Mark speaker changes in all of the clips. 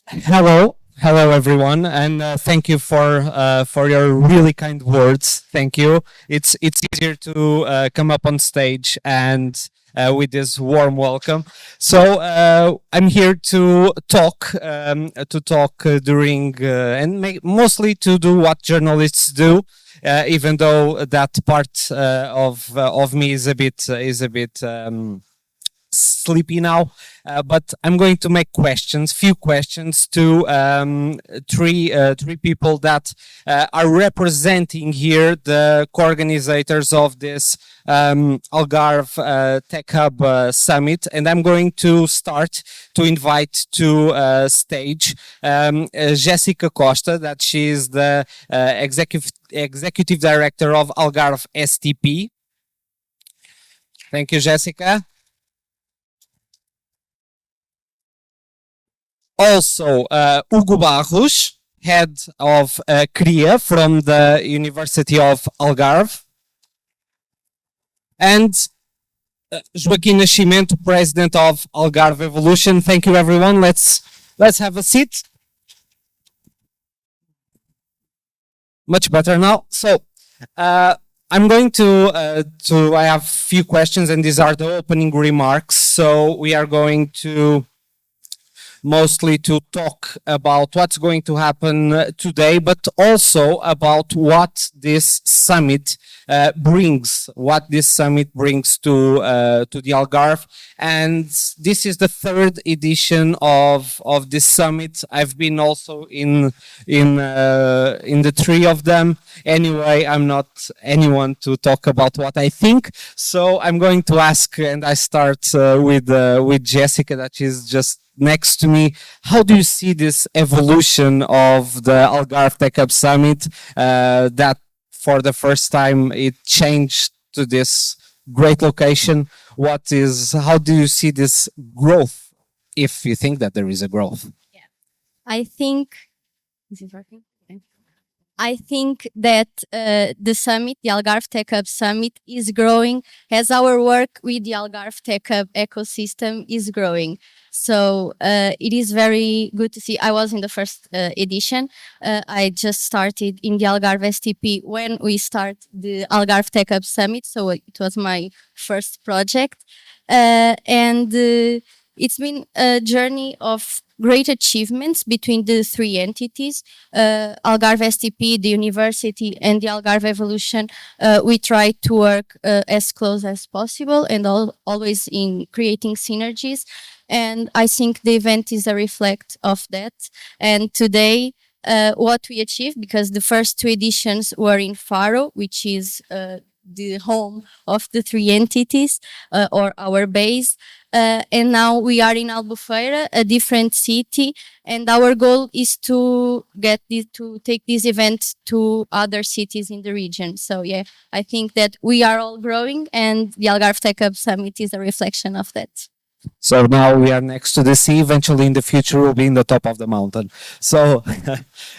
Speaker 1: Hello everyone, and thank you for your really kind words. Thank you. It's easier to come up on stage and with this warm welcome. So I'm here to talk during and mostly to do what journalists do. Even though that part of me is a bit sleepy now, but I'm going to make few questions to three people that are representing here the co-organizers of this Algarve Tech Hub Summit, and I'm going to start to invite to stage Jessica Costa, that she is the executive director of AlgarveSTP. Thank you, Jessica. Also, Hugo Barros, head of CRIA from the University of Algarve, and Joaquim Nascimento, president of Algarve Evolution. Thank you, everyone. Let's have a seat. Much better now. So, I'm going I have a few questions, and these are the opening remarks. So we are going to mostly to talk about what's going to happen today, but also about what this summit brings to the Algarve. And this is the third edition of this summit. I've been also in the three of them. Anyway, I'm not anyone to talk about what I think, so I'm going to ask, and I start with Jessica, that is just next to me. How do you see this evolution of the Algarve Tech Hub Summit, that for the first time it changed to this great location? How do you see this growth, if you think that there is a growth?
Speaker 2: Yeah, I think, is it working? I think that the summit, the Algarve Tech Hub Summit, is growing as our work with the Algarve Tech Hub ecosystem is growing. So it is very good to see. I was in the first edition. I just started in the AlgarveSTP when we start the Algarve Tech Hub Summit. So it was my first project. And it's been a journey of great achievements between the three entities, AlgarveSTP, the university, and the Algarve Evolution. We try to work as close as possible and always in creating synergies. And I think the event is a reflect of that. And today, what we achieved, because the first two editions were in Faro, which is the home of the three entities, or our base. And now we are in Albufeira, a different city, and our goal is to take this event to other cities in the region. So yeah, I think that we are all growing, and the Algarve Tech Hub Summit is a reflection of that.
Speaker 1: So now we are next to the sea. Eventually, in the future, we'll be in the top of the mountain. So,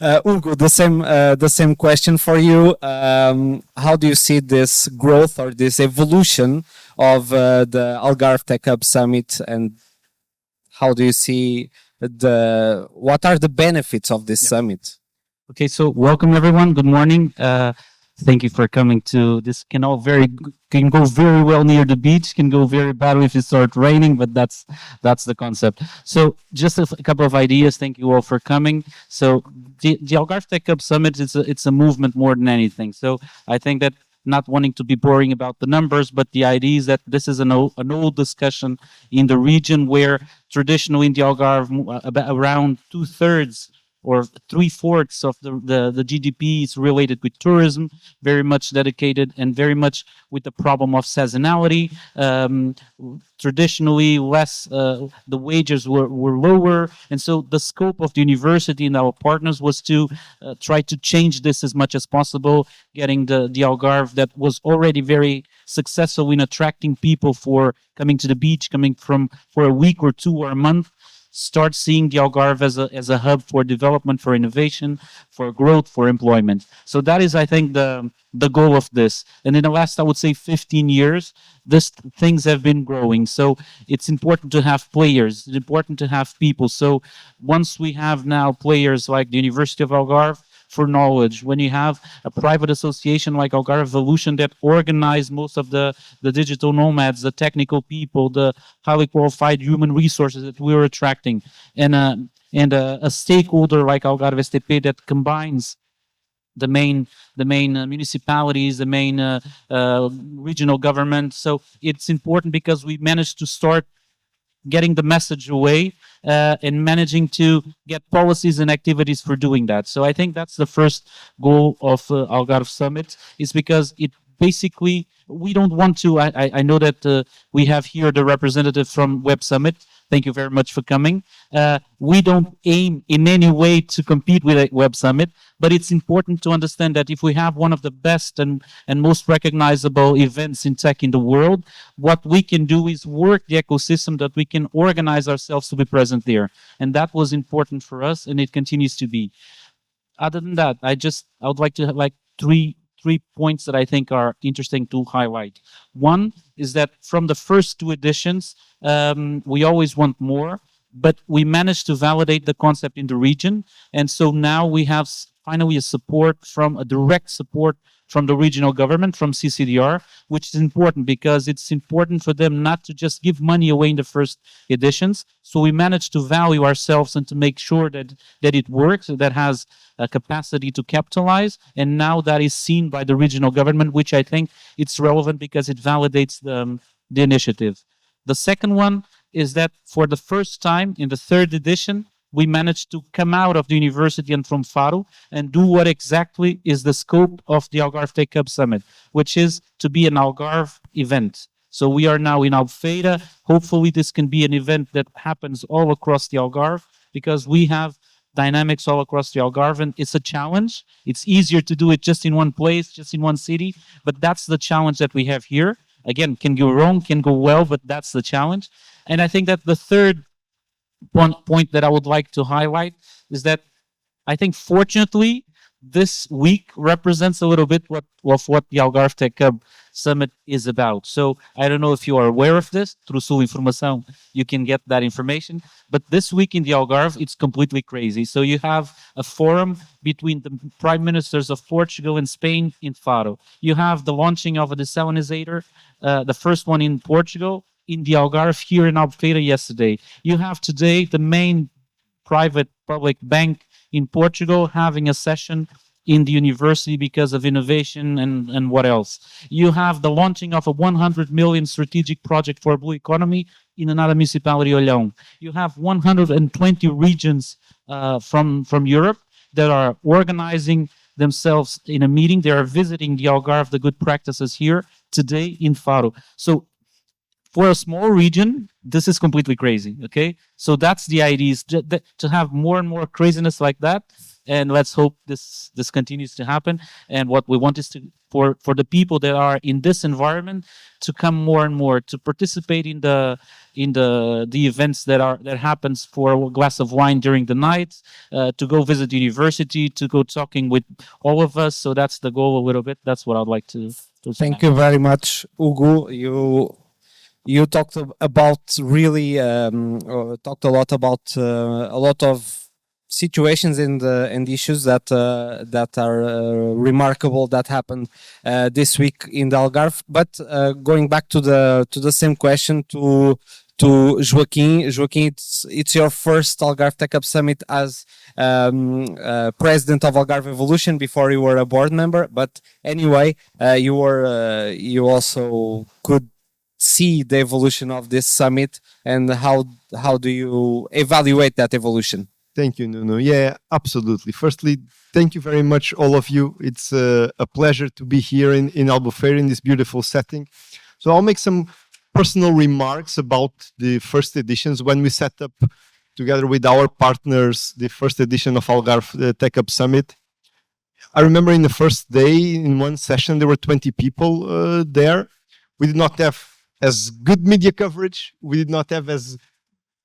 Speaker 1: Hugo, the same question for you. How do you see this growth or this evolution of the Algarve Tech Hub Summit, and how do you see what are the benefits of this summit?
Speaker 3: Okay, so welcome everyone. Good morning. Thank you for coming to this. Can go very well near the beach. Can go very badly if it starts raining, but that's the concept. So just a couple of ideas. Thank you all for coming. So the Algarve Tech Hub Summit it's a movement more than anything. So I think that, not wanting to be boring about the numbers, but the idea is that this is an old discussion in the region, where traditionally in the Algarve, around 2/3 or 3/4 of the GDP is related with tourism, very much dedicated and very much with the problem of seasonality. Traditionally, the wages were lower, and so the scope of the university and our partners was to try to change this as much as possible, getting the Algarve, that was already very successful in attracting people for coming to the beach, coming for a week or two or a month, start seeing the Algarve as a hub for development, for innovation, for growth, for employment. So that is, I think, the goal of this. And in the last, I would say, 15 years, things have been growing. So it's important to have players. It's important to have people. So once we have now players like the University of Algarve for knowledge, when you have a private association like AlgarveSTP that organize most of the digital nomads, the technical people, the highly qualified human resources that we're attracting, and a stakeholder like AlgarveSTP that combines the main municipalities, the main regional government. So it's important because we managed to start getting the message away and managing to get policies and activities for doing that. So I think that's the first goal of Algarve Summit, is because it basically, we don't want to, I know that we have here the representative from Web Summit. Thank you very much for coming. We don't aim in any way to compete with a Web Summit, but it's important to understand that if we have one of the best and most recognizable events in tech in the world, what we can do is work the ecosystem that we can organize ourselves to be present there. And that was important for us, and it continues to be. Other than that, I would like to have like three points that I think are interesting to highlight. One is that from the first two editions, we always want more, but we managed to validate the concept in the region. And so now we have finally a direct support from the regional government, from CCDR, which is important because it's important for them not to just give money away in the first editions. So we managed to value ourselves and to make sure that it works, that has a capacity to capitalize. And now that is seen by the regional government, which I think it's relevant because it validates the initiative. The second one is that for the first time in the third edition, we managed to come out of the university and from Faro and do what exactly is the scope of the Algarve Tech Hub Summit, which is to be an Algarve event. So we are now in Albufeira. Hopefully this can be an event that happens all across the Algarve, because we have dynamics all across the Algarve, and it's a challenge. It's easier to do it just in one place, just in one city, but that's the challenge that we have here. Again, can go wrong, can go well, but that's the challenge. And I think that the third point that I would like to highlight is that I think, fortunately, this week represents a little bit of what the Algarve Tech Hub Summit is about. So I don't know if you are aware of this. Through Informação, you can get that information. But this week in the Algarve, it's completely crazy. So you have a forum between the prime ministers of Portugal and Spain in Faro. You have the launching of a desalinizer, the first one in Portugal, in the Algarve, here in Albufeira yesterday. You have today the main private public bank in Portugal having a session in the university because of innovation and what else. You have the launching of a 100 million strategic project for a blue economy in another municipality, Olhão. You have 120 regions from Europe that are organizing themselves in a meeting. They are visiting the Algarve, the good practices here today in Faro. So for a small region, this is completely crazy, okay? So that's the idea, is to have more and more craziness like that, and let's hope this continues to happen. And what we want is for the people that are in this environment to come more and more, to participate in the events that happens for a glass of wine during the night, to go visit the university, to go talking with all of us. So that's the goal a little bit. That's what I'd like to
Speaker 1: Thank you very much, Hugo. You talked about really talked a lot about a lot of situations and issues that are remarkable that happened this week in the Algarve. But going back to the same question to Joaquim. Joaquim, it's your first Algarve Tech Hub Summit as president of Algarve Evolution. Before you were a board member, but anyway, you also could see the evolution of this summit, and how do you evaluate that evolution?
Speaker 4: Thank you, Nuno. Yeah, absolutely. Firstly, thank you very much, all of you. It's a pleasure to be here in Albufeira in this beautiful setting. So I'll make some personal remarks about the first editions when we set up together with our partners the first edition of Algarve Tech Hub Summit. I remember in the first day, in one session, there were 20 people there. We did not have as good media coverage. We did not have as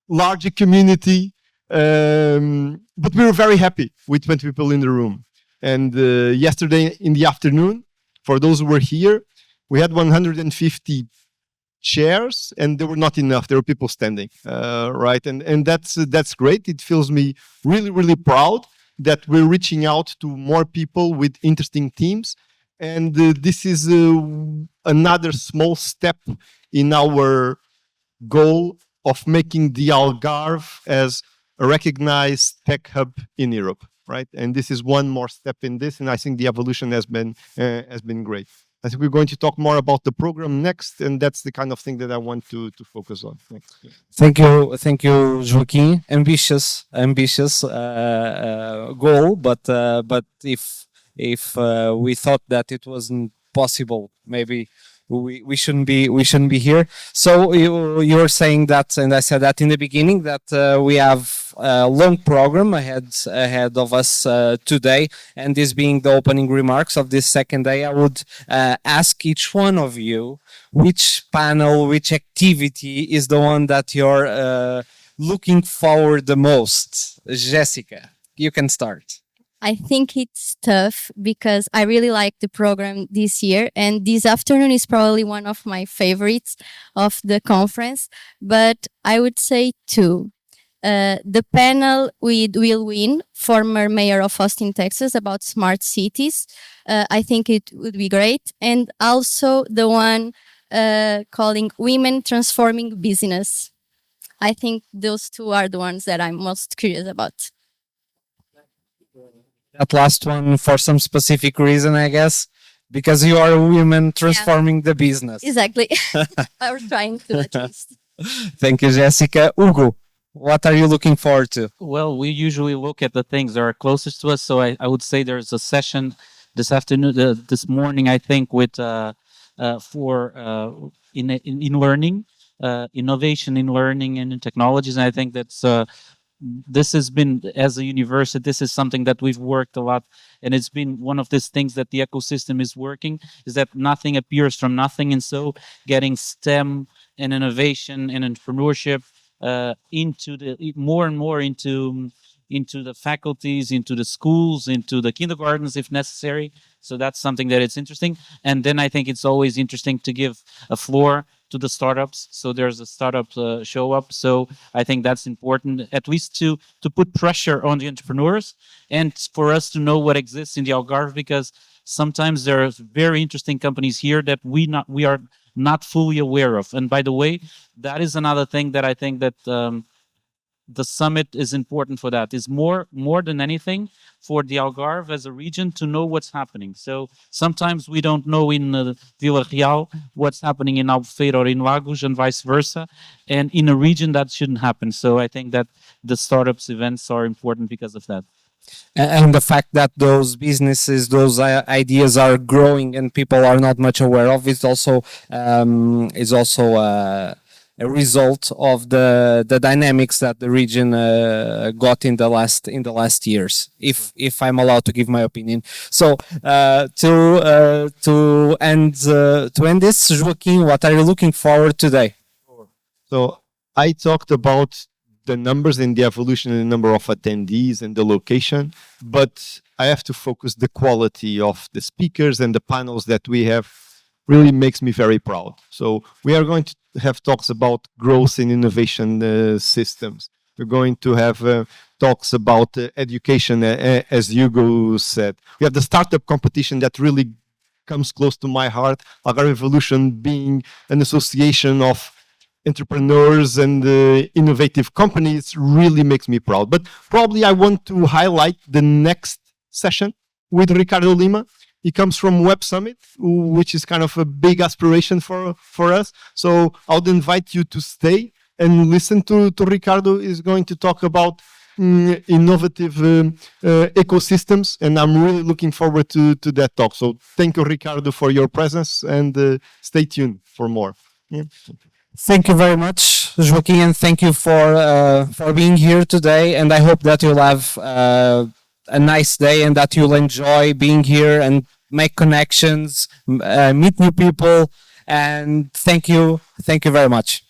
Speaker 4: larger community, but we were very happy with 20 people in the room. And yesterday in the afternoon, for those who were here, we had 150 chairs, and there were not enough. There were people standing, right? And that's great. It feels me really, really proud that we're reaching out to more people with interesting teams. And this is another small step in our goal of making the Algarve as a recognized tech hub in Europe, right? And this is one more step in this, and I think the evolution has been great. I think we're going to talk more about the program next, and that's the kind of thing that I want to focus on.
Speaker 1: Thank you, Joaquim. Ambitious goal, but if we thought that it wasn't possible, maybe we shouldn't be here. So you were saying that, and I said that in the beginning, that we have a long program ahead of us today, and this being the opening remarks of this second day, I would ask each one of you which panel, which activity is the one that you're looking forward the most. Jessica, you can start.
Speaker 2: I think it's tough because I really like the program this year, and this afternoon is probably one of my favorites of the conference, but I would say two. The panel with Will Wynn, former mayor of Austin, Texas, about smart cities. I think it would be great. And also the one calling Women Transforming Business. I think those two are the ones that I'm most curious about.
Speaker 1: That last one for some specific reason, I guess, because you are women transforming the business.
Speaker 2: Exactly. Or trying to at least.
Speaker 1: Thank you, Jessica. Hugo, what are you looking forward to?
Speaker 3: Well, we usually look at the things that are closest to us. So I would say there's a session this afternoon, this morning, I think, with in learning, innovation in learning and in technologies. And I think that's this has been, as a university, this is something that we've worked a lot, and it's been one of these things that the ecosystem is working, is that nothing appears from nothing. And so getting STEM and innovation and entrepreneurship into the more and more into the faculties, into the schools, into the kindergartens if necessary. So that's something that it's interesting. And then I think it's always interesting to give a floor to the startups. So there's a startup show up. So I think that's important, at least to put pressure on the entrepreneurs and for us to know what exists in the Algarve, because sometimes there are very interesting companies here that we are not fully aware of. And by the way, that is another thing that I think that the summit is important for. That is more than anything for the Algarve as a region to know what's happening. So sometimes we don't know in Vila Real what's happening in Albufeira or in Lagos and vice versa. And in a region that shouldn't happen. So I think that the startups events are important because of that.
Speaker 1: And the fact that those businesses, those ideas are growing and people are not much aware of is also a result of the dynamics that the region got in the last years. If I'm allowed to give my opinion. So to end this, Joaquim, what are you looking forward today?
Speaker 4: So I talked about the numbers and the evolution in the number of attendees and the location, but I have to focus the quality of the speakers and the panels that we have. Really makes me very proud. So we are going to have talks about growth in innovation systems. We're going to have talks about education, as Hugo said. We have the startup competition that really comes close to my heart. Algarve Evolution being an association of entrepreneurs and innovative companies really makes me proud. But probably I want to highlight the next session with Ricardo Lima. He comes from Web Summit, which is kind of a big aspiration for us. So I would invite you to stay and listen to Ricardo. Is going to talk about innovative ecosystems, and I'm really looking forward to that talk. So thank you, Ricardo, for your presence, and stay tuned for more. Yeah.
Speaker 1: Thank you very much, Joaquim, and thank you for being here today. And I hope that you'll have a nice day and that you'll enjoy being here and make connections, meet new people. And thank you very much.